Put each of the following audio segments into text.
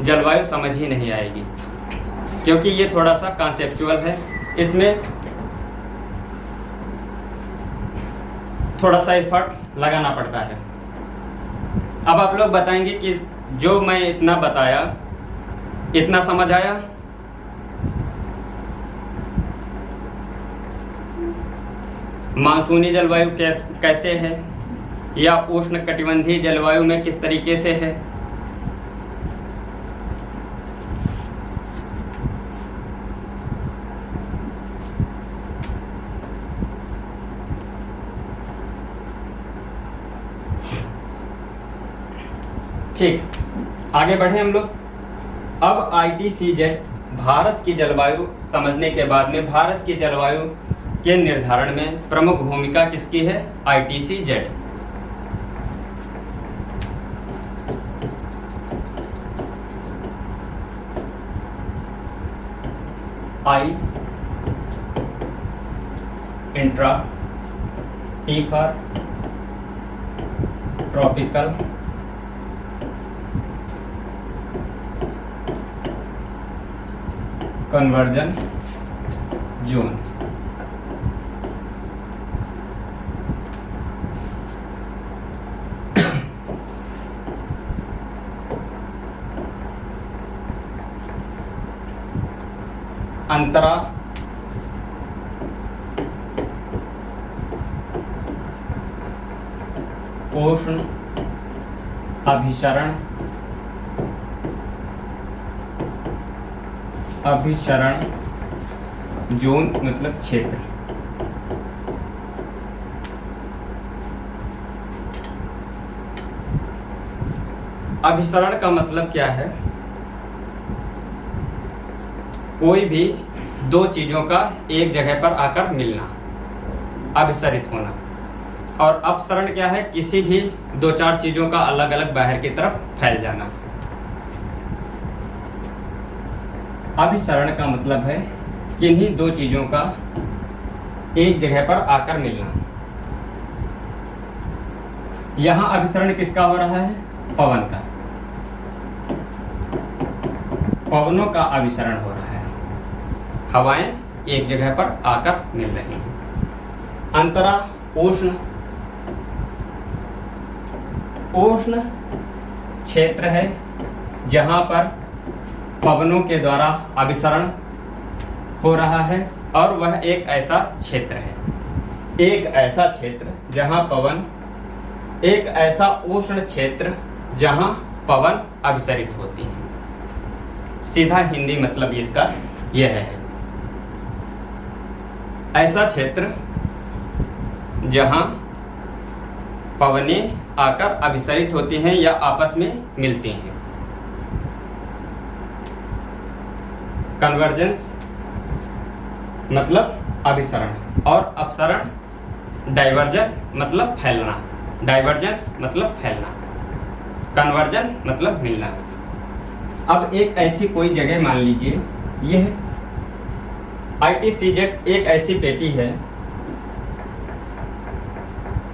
जलवायु समझ ही नहीं आएगी, क्योंकि ये थोड़ा सा कॉन्सेप्चुअल है, इसमें थोड़ा सा एफर्ट लगाना पड़ता है। अब आप लोग बताएंगे कि जो मैं इतना बताया इतना समझ आया? मानसूनी जलवायु कैसे है या उष्ण कटिबंधीय जलवायु में किस तरीके से है? ठीक, आगे बढ़े हम लोग। अब ITCZ भारत की जलवायु समझने के बाद में भारत की जलवायु के निर्धारण में प्रमुख भूमिका किसकी है? ITCZ। I intra, T for tropical, convergence zone. अंतरा उष्ण अभिसरण जोन मतलब क्षेत्र। अभिसरण का मतलब क्या है? कोई भी दो चीजों का एक जगह पर आकर मिलना, अभिसरित होना। और अपसरण क्या है? किसी भी दो चार चीजों का अलग अलग बाहर की तरफ फैल जाना। अभिसरण का मतलब है किन्हीं दो चीजों का एक जगह पर आकर मिलना। यहां अभिसरण किसका हो रहा है? पवन का। पवनों का अभिसरण हो रहा है, हवाएं एक जगह पर आकर मिल रही हैं। अंतरा उष्ण क्षेत्र है जहां पर पवनों के द्वारा अभिसरण हो रहा है, और वह एक ऐसा क्षेत्र है, एक ऐसा क्षेत्र जहां पवन, एक ऐसा उष्ण क्षेत्र जहां पवन अभिसरित होती है। सीधा हिंदी मतलब इसका यह है, ऐसा क्षेत्र जहां पवनें आकर अभिसरित होती हैं या आपस में मिलती हैं। कन्वर्जेंस मतलब अभिसरण, और अपसरण डाइवर्जन मतलब फैलना, डाइवर्जेंस मतलब फैलना, कन्वर्जन मतलब मिलना। अब एक ऐसी कोई जगह मान लीजिए, यह ITCZ एक ऐसी पेटी है,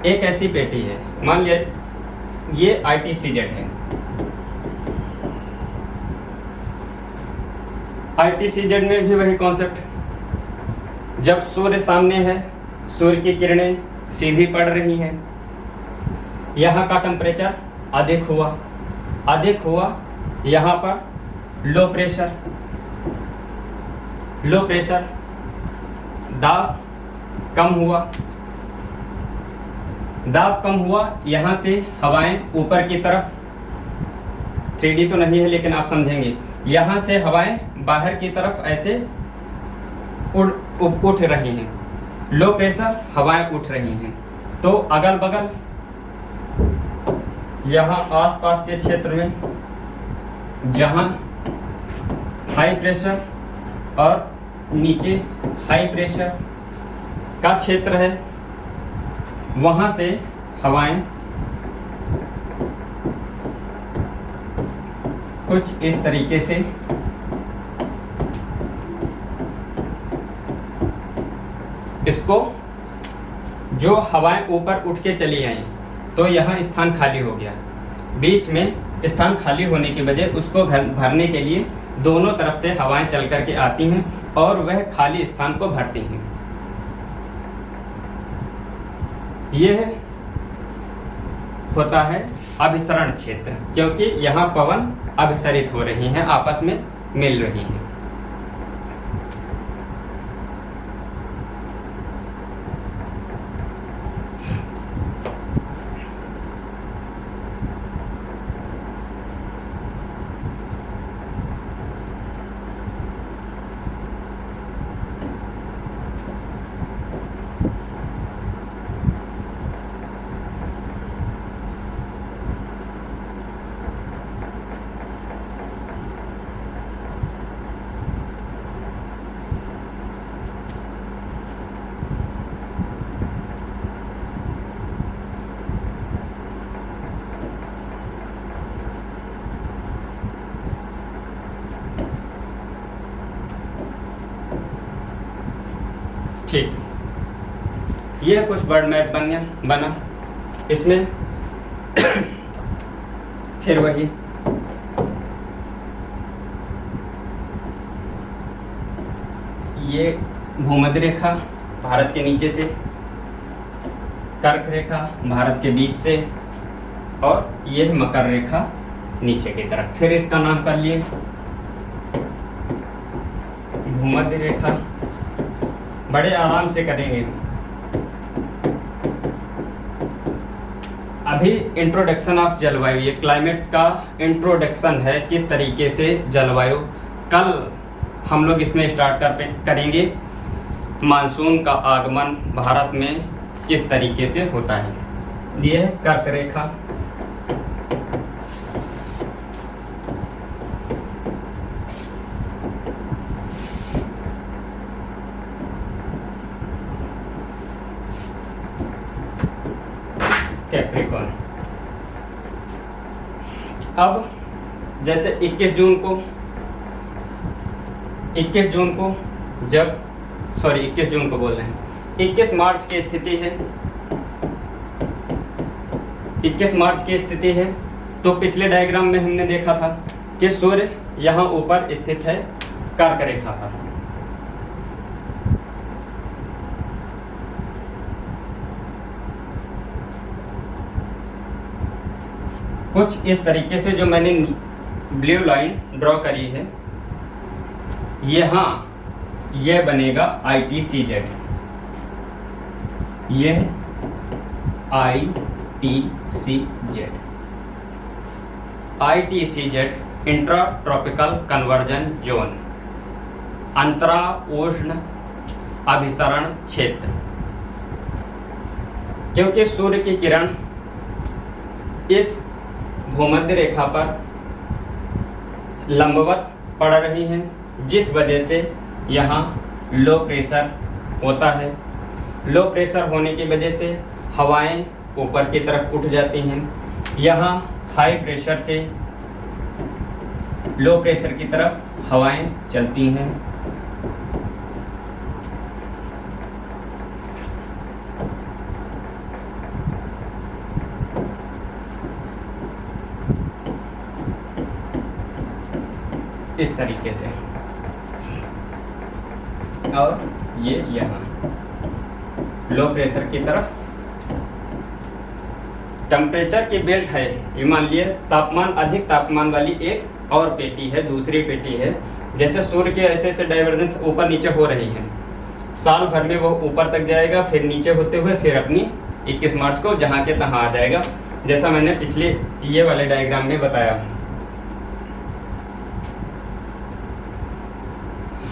एक ऐसी पेटी है, मान लिया ये ITCZ है। ITCZ में भी वही कॉन्सेप्ट, जब सूर्य सामने है, सूर्य की किरणें सीधी पड़ रही हैं, यहाँ का टेम्परेचर अधिक हुआ, यहाँ पर लो प्रेशर, दाब कम हुआ, यहाँ से हवाएं ऊपर की तरफ, 3D तो नहीं है लेकिन आप समझेंगे, यहाँ से हवाएं बाहर की तरफ ऐसे उठ रही हैं, लो प्रेशर हवाएं उठ रही हैं। तो अगल बगल यहाँ आसपास के क्षेत्र में जहाँ हाई प्रेशर और नीचे हाई प्रेशर का क्षेत्र है, वहाँ से हवाएं कुछ इस तरीके से इसको, जो हवाएं ऊपर उठ के चली आई तो यहाँ स्थान खाली हो गया, बीच में स्थान खाली होने की वजह उसको भरने के लिए दोनों तरफ से हवाएं चल करके आती हैं और वह खाली स्थान को भरती हैं। यह होता है अभिसरण क्षेत्र, क्योंकि यहाँ पवन अभिसरित हो रही हैं, आपस में मिल रही हैं। ठीक, यह कुछ वर्ड मैप बना। इसमें फिर वही ये भूमध्य रेखा भारत के नीचे से, कर्क रेखा भारत के बीच से, और यह मकर रेखा नीचे की तरफ। फिर इसका नाम कर लिए भूमध्य रेखा। बड़े आराम से करेंगे। अभी इंट्रोडक्शन ऑफ जलवायु, ये क्लाइमेट का इंट्रोडक्शन है, किस तरीके से जलवायु। कल हम लोग इसमें स्टार्ट करेंगे मानसून का आगमन भारत में किस तरीके से होता है। ये है कर्क रेखा, कैप्रिकॉर्न। अब जैसे 21 जून को जब 21 जून को बोल रहे हैं, 21 मार्च की स्थिति है, 21 मार्च की स्थिति है। तो पिछले डायग्राम में हमने देखा था कि सूर्य यहाँ ऊपर स्थित है कर्क रेखा पर। कुछ इस तरीके से जो मैंने ब्लू लाइन ड्रॉ करी है, यहाँ यह बनेगा ITCZ। यह ITCZ intra tropical convergence zone, अंतरा उष्ण अभिसरण क्षेत्र। क्योंकि सूर्य की किरण इस भूमध्य रेखा पर लंबवत पड़ रही हैं, जिस वजह से यहाँ लो प्रेशर होता है। लो प्रेशर होने की वजह से हवाएं ऊपर की तरफ उठ जाती हैं। यहाँ हाई प्रेशर से लो प्रेशर की तरफ हवाएं चलती हैं। इस तरीके से, और ये यहाँ लो प्रेशर की तरफ टेम्परेचर की बेल्ट है। ये मान लिए तापमान, अधिक तापमान वाली एक और पेटी है, दूसरी पेटी है। जैसे सूर्य के ऐसे ऐसे डाइवर्जेंस ऊपर नीचे हो रही हैं, साल भर में वो ऊपर तक जाएगा, फिर नीचे होते हुए फिर अपनी 21 मार्च को जहाँ के तहाँ आ जाएगा, जैसा मैंने पिछले ये वाले डायग्राम में बताया।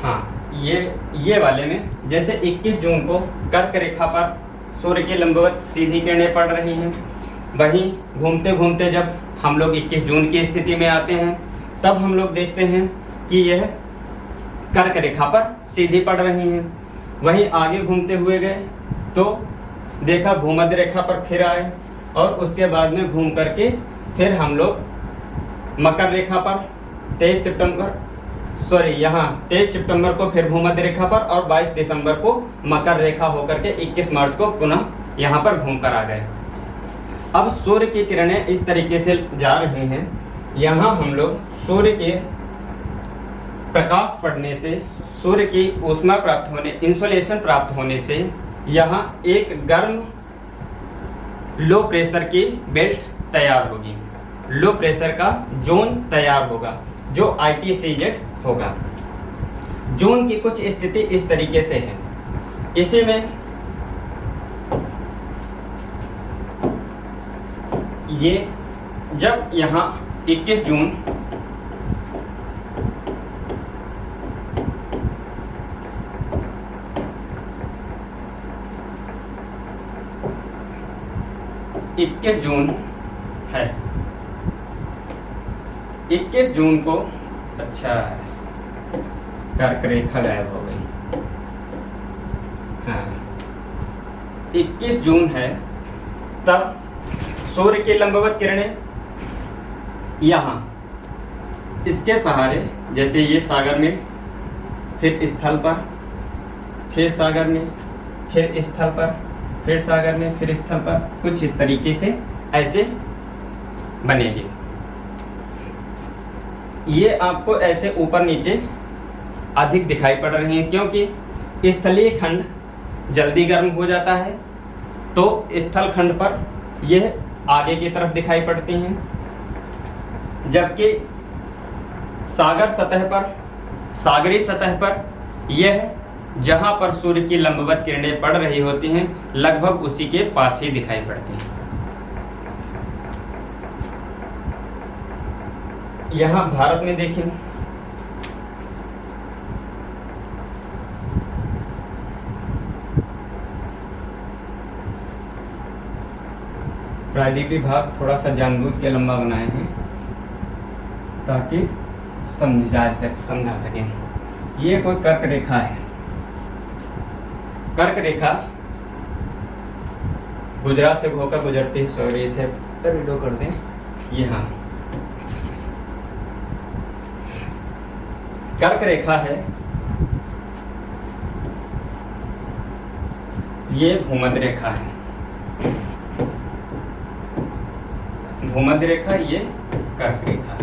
हाँ, ये वाले में जैसे 21 जून को कर्क रेखा पर सूर्य की लंबवत सीधी किरणें पड़ रही हैं, वहीं घूमते घूमते जब हम लोग 21 जून की स्थिति में आते हैं, तब हम लोग देखते हैं कि यह कर्क रेखा पर सीधी पड़ रही हैं। वहीं आगे घूमते हुए गए तो देखा भूमध्य रेखा पर फिर आए, और उसके बाद में घूम करके फिर हम लोग मकर रेखा पर 23 सितंबर को फिर भूमध्य रेखा पर, और 22 दिसंबर को मकर रेखा होकर के 21 मार्च को पुनः यहाँ पर घूम कर आ गए। अब सूर्य की किरणें इस तरीके से जा रही हैं यहाँ हम लोग सूर्य के प्रकाश पड़ने से, सूर्य की ऊष्मा प्राप्त होने, इंसोलेशन प्राप्त होने से यहाँ एक गर्म लो प्रेशर की बेल्ट तैयार होगी, लो प्रेशर का जोन तैयार होगा जो ITCZ होगा। जोन की कुछ स्थिति इस तरीके से है, इसी में ये जब यहाँ 21 जून है, 21 जून को, अच्छा कर्क रेखा गायब हो गई, हाँ 21 जून है, तब सूर्य की लंबवत किरणें यहाँ इसके सहारे, जैसे ये सागर में, फिर स्थल पर, फिर सागर में, फिर स्थल पर, फिर सागर में, फिर स्थल पर, कुछ इस तरीके से ऐसे बनेगी। ये आपको ऐसे ऊपर नीचे अधिक दिखाई पड़ रही हैं क्योंकि स्थलीय खंड जल्दी गर्म हो जाता है, तो स्थल खंड पर यह आगे की तरफ दिखाई पड़ती हैं, जबकि सागर सतह पर, सागरी सतह पर यह जहां पर सूर्य की लंबवत किरणें पड़ रही होती हैं लगभग उसी के पास ही दिखाई पड़ती हैं। यहाँ भारत में देखें, प्रायद्वीपीय भाग थोड़ा सा जानबूझ के लंबा बनाए हैं ताकि समझा सकें। ये कोई कर्क रेखा है, कर्क रेखा गुजरात से होकर गुजरती, सॉरी इसे रीडो कर दें, यहाँ कर्क रेखा है, ये भूमध्य रेखा है, भूमध्य रेखा, ये कर्क रेखा।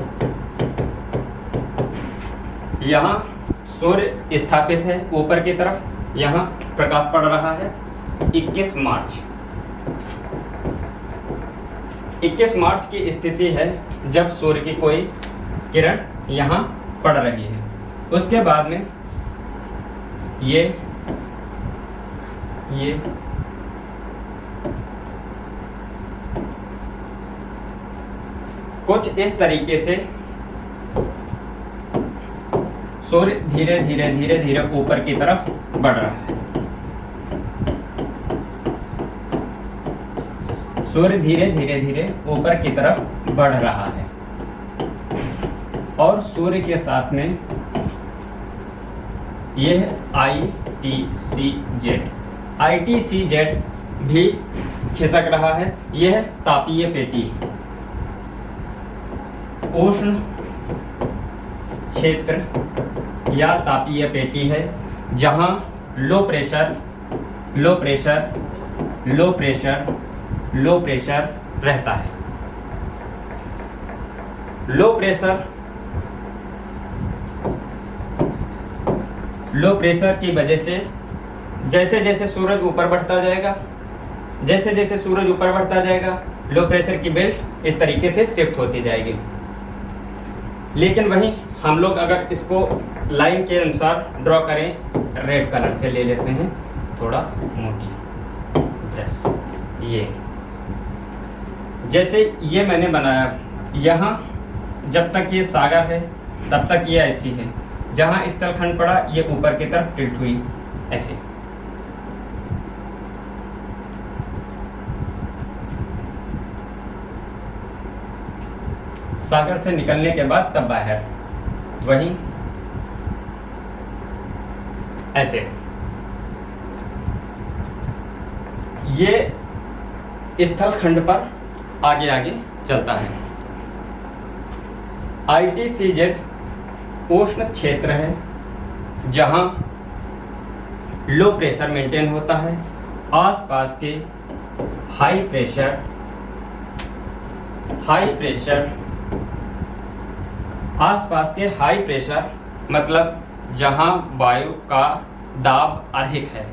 यहाँ सूर्य स्थापित है ऊपर की तरफ, यहाँ प्रकाश पड़ रहा है 21 मार्च। 21 मार्च की स्थिति है जब सूर्य की कोई किरण यहाँ पड़ रही है। उसके बाद में ये कुछ इस तरीके से सूर्य धीरे धीरे धीरे धीरे ऊपर की तरफ बढ़ रहा है। सूर्य धीरे धीरे धीरे ऊपर की तरफ बढ़ रहा है और सूर्य के साथ में यह ITCZ भी खिसक रहा है। यह तापीय पेटी, उष्ण क्षेत्र या तापीय पेटी है जहां लो प्रेशर रहता है। लो प्रेशर की वजह से जैसे जैसे सूरज ऊपर बढ़ता जाएगा, लो प्रेशर की बेल्ट इस तरीके से शिफ्ट होती जाएगी। लेकिन वहीं हम लोग अगर इसको लाइन के अनुसार ड्रॉ करें, रेड कलर से ले लेते हैं, थोड़ा मोटी ब्रश, ये जैसे ये मैंने बनाया, यहाँ जब तक ये सागर है तब तक ये ऐसी है, जहाँ स्थलखंड पड़ा ये ऊपर की तरफ टिल्ट हुई ऐसे। सागर से निकलने के बाद तब बाहर, वहीं ऐसे ये स्थलखंड पर आगे आगे चलता है। ITCZ उष्ण क्षेत्र है जहां लो प्रेशर मेंटेन होता है, आसपास के हाई प्रेशर आसपास के हाई प्रेशर मतलब जहां वायु का दाब अधिक है,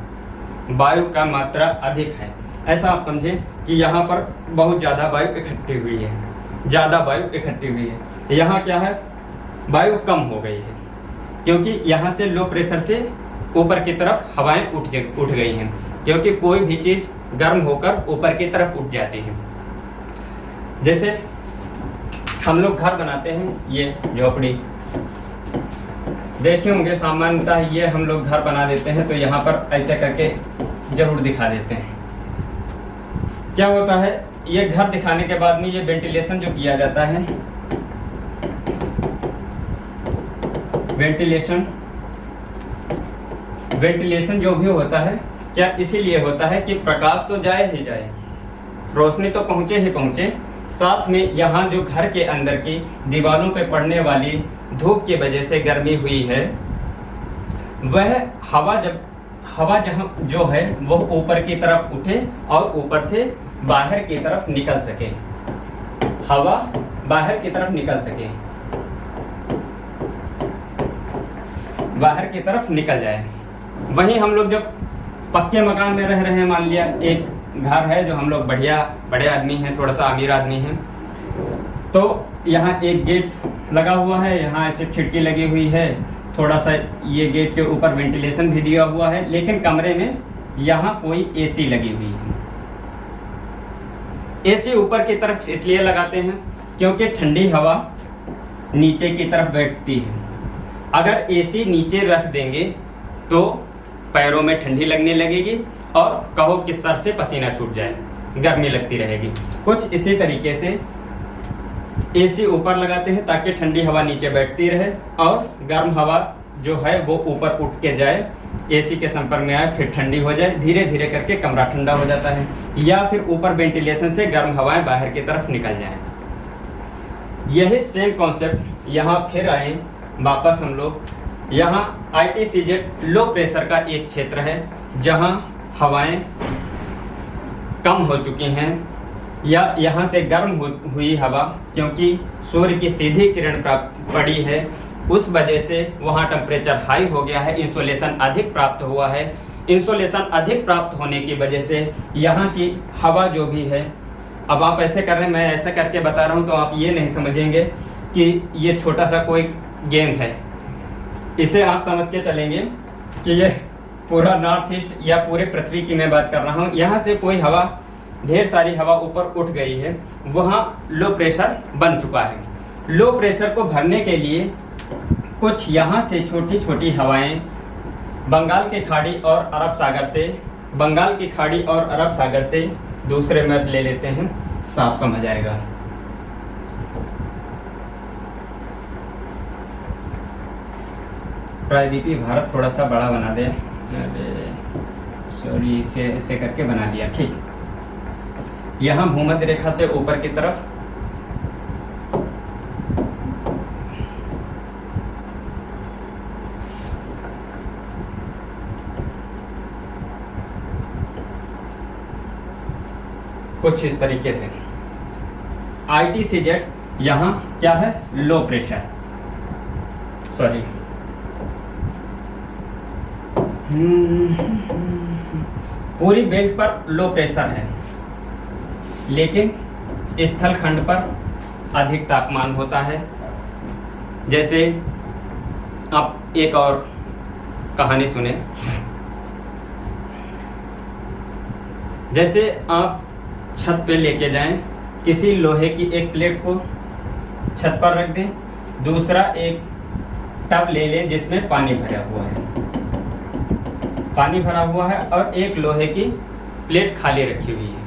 वायु का मात्रा अधिक है, ऐसा आप समझें कि यहाँ पर बहुत ज़्यादा वायु इकट्ठी हुई है, ज़्यादा वायु इकट्ठी हुई है। यहाँ क्या है, वायु कम हो गई है, क्योंकि यहाँ से लो प्रेशर से ऊपर की तरफ हवाएं उठ गई हैं, क्योंकि कोई भी चीज़ गर्म होकर ऊपर की तरफ उठ जाती है। जैसे हम लोग घर बनाते हैं, ये झोपड़ी देखे होंगे, सामान्यतः ये हम लोग घर बना देते हैं तो यहाँ पर ऐसे करके जरूर दिखा देते हैं। क्या होता है, ये घर दिखाने के बाद में ये वेंटिलेशन जो किया जाता है, वेंटिलेशन जो भी होता है, क्या इसीलिए होता है कि प्रकाश तो जाए ही जाए, रोशनी तो पहुँचे ही पहुँचे, साथ में यहाँ जो घर के अंदर की दीवारों पे पड़ने वाली धूप की वजह से गर्मी हुई है, वह हवा जहाँ जो है वो ऊपर की तरफ उठे और ऊपर से बाहर की तरफ निकल सके, हवा बाहर की तरफ निकल सके, बाहर की तरफ निकल जाए। वहीं हम लोग जब पक्के मकान में रह रहे हैं, मान लिया एक घर है जो हम लोग बड़े आदमी हैं, थोड़ा सा अमीर आदमी हैं, तो यहाँ एक गेट लगा हुआ है, यहाँ ऐसे खिड़की लगी हुई है, थोड़ा सा ये गेट के ऊपर वेंटिलेशन भी दिया हुआ है, लेकिन कमरे में यहाँ कोई एसी लगी हुई है। एसी ऊपर की तरफ इसलिए लगाते हैं क्योंकि ठंडी हवा नीचे की तरफ बैठती है। अगर एसी नीचे रख देंगे तो पैरों में ठंडी लगने लगेगी और कहो कि सर से पसीना छूट जाए, गर्मी लगती रहेगी। कुछ इसी तरीके से एसी ऊपर लगाते हैं ताकि ठंडी हवा नीचे बैठती रहे और गर्म हवा जो है वो ऊपर उठ के जाए, एसी के संपर्क में आए, फिर ठंडी हो जाए, धीरे धीरे करके कमरा ठंडा हो जाता है, या फिर ऊपर वेंटिलेशन से गर्म हवाएं बाहर की तरफ निकल जाएं। यही सेम कॉन्सेप्ट यहाँ फिर आए वापस हम लोग। यहाँ ITCZ लो प्रेशर का एक क्षेत्र है जहाँ हवाएं कम हो चुकी हैं, या यहाँ से गर्म हुई हवा क्योंकि सूर्य की सीधी किरण पड़ी है, उस वजह से वहाँ टेम्परेचर हाई हो गया है, इंसोलेशन अधिक प्राप्त हुआ है। इंसोलेशन अधिक प्राप्त होने की वजह से यहाँ की हवा जो भी है, अब आप ऐसे कर रहे हैं, मैं ऐसा करके बता रहा हूँ तो आप ये नहीं समझेंगे कि ये छोटा सा कोई गेंद है, इसे आप समझ के चलेंगे कि ये पूरा नॉर्थ ईस्ट या पूरे पृथ्वी की मैं बात कर रहा हूँ। यहाँ से कोई हवा, ढेर सारी हवा ऊपर उठ गई है, वहाँ लो प्रेशर बन चुका है। लो प्रेशर को भरने के लिए कुछ यहाँ से छोटी छोटी हवाएं बंगाल की खाड़ी और अरब सागर से दूसरे मैप ले लेते हैं, साफ समझ आएगा। प्रायद्वीपीय भारत थोड़ा सा बड़ा बना दे, सॉरी, इसे करके बना दिया, ठीक। यहाँ भूमध्य रेखा से ऊपर की तरफ कुछ इस तरीके से ITCZ यहाँ क्या है, लो प्रेशर, सॉरी, पूरी बेल्ट पर लो प्रेशर है, लेकिन स्थल खंड पर अधिक तापमान होता है। जैसे आप एक और कहानी सुने, जैसे आप छत पे लेके जाएं, किसी लोहे की एक प्लेट को छत पर रख दें, दूसरा एक टब ले लें जिसमें पानी भरा हुआ है और एक लोहे की प्लेट खाली रखी हुई है,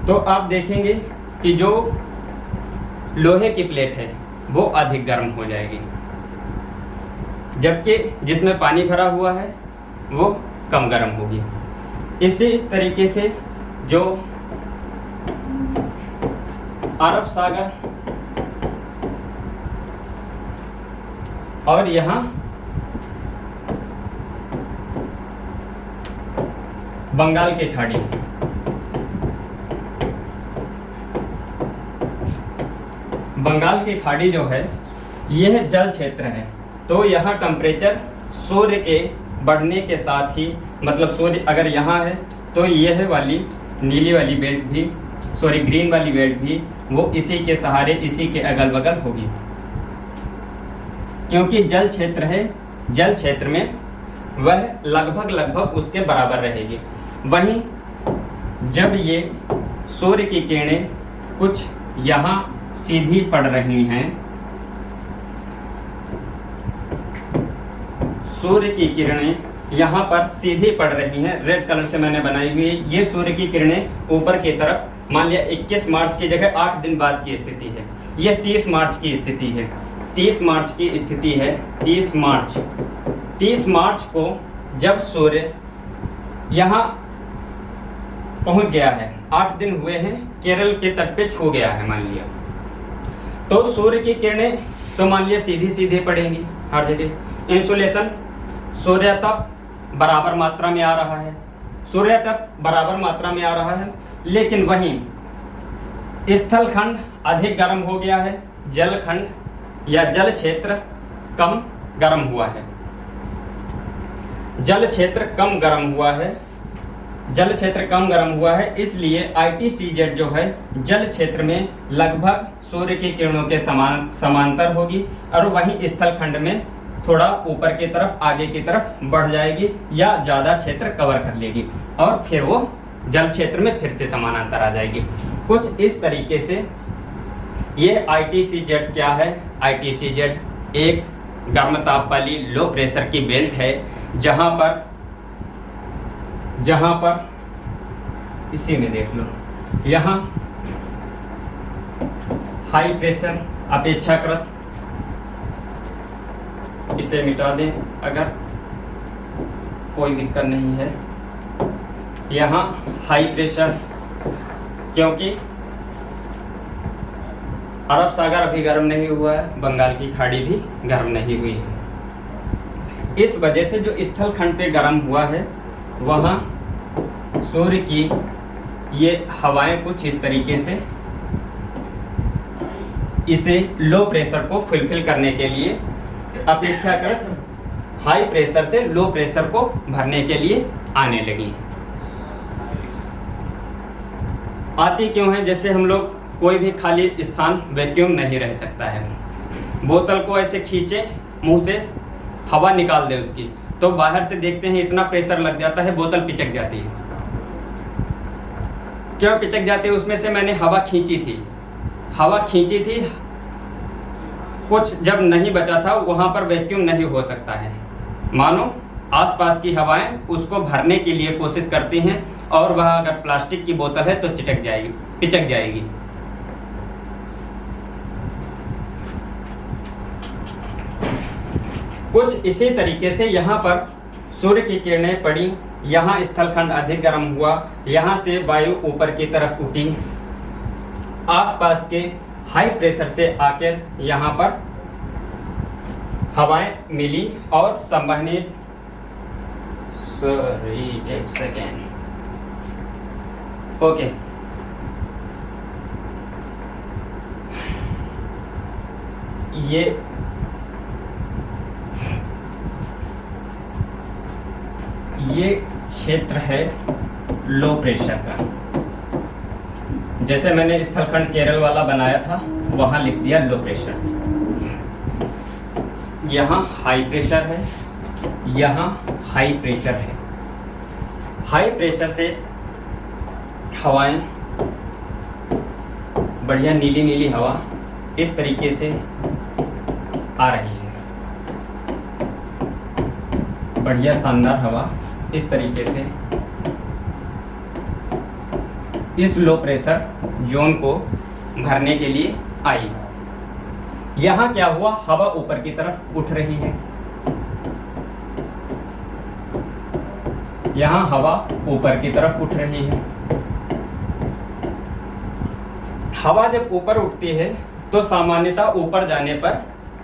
तो आप देखेंगे कि जो लोहे की प्लेट है वो अधिक गर्म हो जाएगी, जबकि जिसमें पानी भरा हुआ है वो कम गर्म होगी। इसी तरीके से जो अरब सागर और यहाँ बंगाल की खाड़ी, बंगाल की खाड़ी जो है यह जल क्षेत्र है, तो यहाँ टेम्परेचर सूर्य के बढ़ने के साथ ही, मतलब सूर्य अगर यहाँ है तो यह वाली नीली वाली बेल्ट भी, ग्रीन वाली बेल्ट भी वो इसी के सहारे, इसी के अगल बगल होगी, क्योंकि जल क्षेत्र है। जल क्षेत्र में वह लगभग उसके बराबर रहेगी। वहीं जब ये सूर्य की किरणें कुछ यहाँ सीधी पड़ रही हैं, सूर्य की किरणें यहाँ पर सीधी पड़ रही हैं, रेड कलर से मैंने बनाई हुई है। ये सूर्य की किरणें ऊपर की तरफ, मान लिया 21 मार्च की जगह 8 दिन बाद की स्थिति है, यह 30 मार्च की स्थिति है। 30 मार्च की स्थिति है, 30 मार्च को जब सूर्य यहाँ पहुँच गया है, 8 दिन हुए हैं, केरल के तट पे छू गया है मान लिया, तो सूर्य की किरणें तो मान लिया सीधी सीधे पड़ेंगी हर जगह। इंसुलेशन, सूर्यताप बराबर मात्रा में आ रहा है, लेकिन वहीं स्थलखंड अधिक गर्म हो गया है, जलखंड या जल क्षेत्र कम गर्म हुआ है। जल क्षेत्र कम गर्म हुआ है, इसलिए ITCZ जो है जल क्षेत्र में लगभग सूर्य की किरणों के समांतर होगी, और वहीं स्थलखंड में थोड़ा ऊपर की तरफ, आगे की तरफ बढ़ जाएगी या ज़्यादा क्षेत्र कवर कर लेगी, और फिर वो जल क्षेत्र में फिर से समानांतर आ जाएगी। कुछ इस तरीके से ये ITCZ क्या है? ITCZ एक गर्म ताप वाली लो प्रेशर की बेल्ट है, जहाँ पर इसी में देख लो, यहाँ हाई प्रेशर अपेक्षाकृत, इसे मिटा दें अगर कोई दिक्कत नहीं है। यहाँ हाई प्रेशर, क्योंकि अरब सागर अभी गर्म नहीं हुआ है, बंगाल की खाड़ी भी गर्म नहीं हुई है, इस वजह से जो स्थलखंड पे गर्म हुआ है वहाँ सूर्य की ये हवाएं कुछ इस तरीके से इसे लो प्रेशर को फुलफिल करने के लिए अपेक्षाकृत हाई प्रेशर से लो प्रेशर को भरने के लिए आने लगी। आती क्यों है? जैसे हम लोग कोई भी खाली स्थान वैक्यूम नहीं रह सकता है, बोतल को ऐसे खींचे, मुंह से हवा निकाल दे उसकी, तो बाहर से देखते हैं इतना प्रेशर लग जाता है, बोतल पिचक जाती है। क्यों पिचक जाती है? उसमें से मैंने हवा खींची थी, कुछ जब नहीं बचा था वहाँ पर वैक्यूम नहीं हो सकता है, मानो आसपास की हवाएं उसको भरने के लिए कोशिश करती हैं, और वह अगर प्लास्टिक की बोतल है तो पिचक जाएगी। कुछ इसी तरीके से यहाँ पर सूर्य की किरणें पड़ी, यहाँ स्थलखंड अधिक गर्म हुआ, यहाँ से वायु ऊपर की तरफ उठी, आसपास के हाई प्रेशर से आकर यहाँ पर हवाएं मिली, और संवहनित, एक सेकेंड, ओके, ये क्षेत्र है लो प्रेशर का। जैसे मैंने स्थलखंड केरल वाला बनाया था, वहां लिख दिया लो प्रेशर। यहाँ हाई प्रेशर है, यहाँ हाई प्रेशर है। हाई प्रेशर से हवाएं, बढ़िया नीली नीली हवा इस तरीके से आ रही है, बढ़िया शानदार हवा इस तरीके से इस लो प्रेशर जोन को भरने के लिए आई। यहाँ क्या हुआ? हवा ऊपर की तरफ उठ रही है, यहाँ हवा ऊपर की तरफ उठ रही है। हवा जब ऊपर उठती है तो सामान्यतः ऊपर जाने पर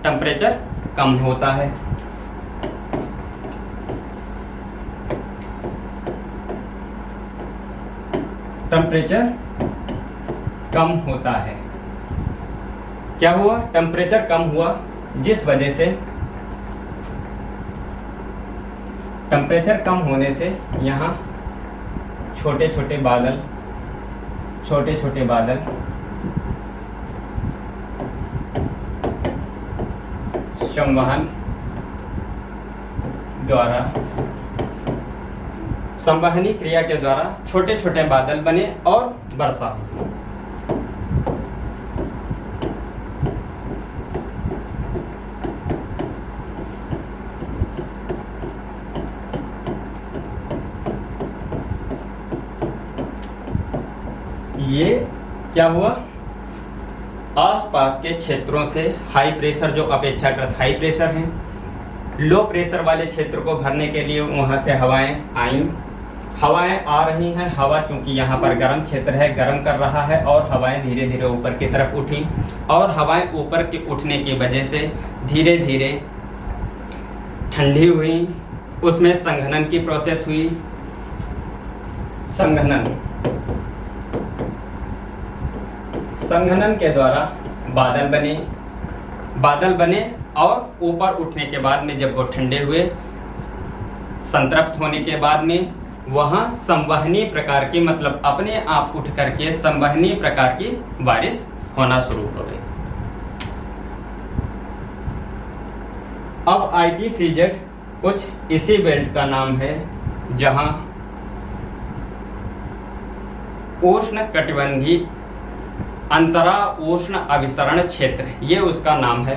टेम्परेचर कम होता है। टेम्परेचर कम होता है। क्या हुआ? टेम्परेचर कम हुआ, जिस वजह से टेम्परेचर कम होने से यहाँ छोटे छोटे बादल संवहन द्वारा, संवहनी क्रिया के द्वारा छोटे छोटे बादल बने और वर्षा हुई। ये क्या हुआ, आसपास के क्षेत्रों से हाई प्रेशर, जो अपेक्षाकृत हाई प्रेशर हैं, लो प्रेशर वाले क्षेत्र को भरने के लिए वहाँ से हवाएं आईं। हवाएं आ रही हैं, हवा चूंकि यहाँ पर गर्म क्षेत्र है, गर्म कर रहा है, और हवाएं धीरे धीरे ऊपर की तरफ उठी, और हवाएं ऊपर के उठने की वजह से धीरे धीरे ठंडी हुई। उसमें संघनन की प्रोसेस हुई। संघनन के द्वारा बादल बने और ऊपर उठने के बाद में जब वो ठंडे हुए, संतृप्त होने के बाद में वहाँ संवहनी प्रकार की, मतलब अपने आप उठ करके संवहनी प्रकार की बारिश होना शुरू हो गई। अब ITCZ कुछ इसी बेल्ट का नाम है जहाँ उष्ण कटिबंधीय अंतरा उष्ण अभिसरण क्षेत्र, ये उसका नाम है।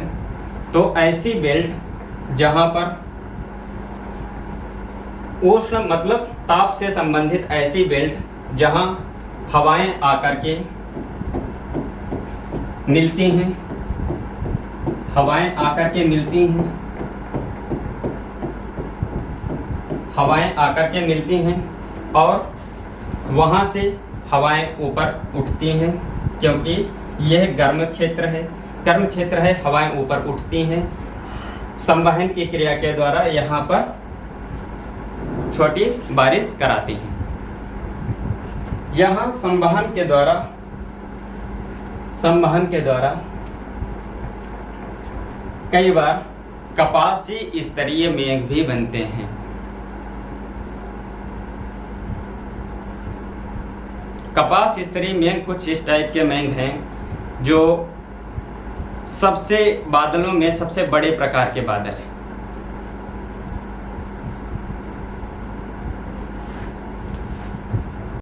तो ऐसी बेल्ट जहां पर उष्ण मतलब ताप से संबंधित ऐसी बेल्ट जहां हवाएं आकर के मिलती हैं, हवाएं आकर के मिलती हैं और वहां से हवाएं ऊपर उठती हैं, क्योंकि यह गर्म क्षेत्र है, हवाएं ऊपर उठती हैं। संवहन की क्रिया के द्वारा यहाँ पर छोटी बारिश कराती हैं। यहाँ संवहन के द्वारा कई बार कपासी स्तरीय मेघ भी बनते हैं। कपास स्तरीय मेघ कुछ इस टाइप के मेघ हैं जो बादलों में सबसे बड़े प्रकार के बादल हैं।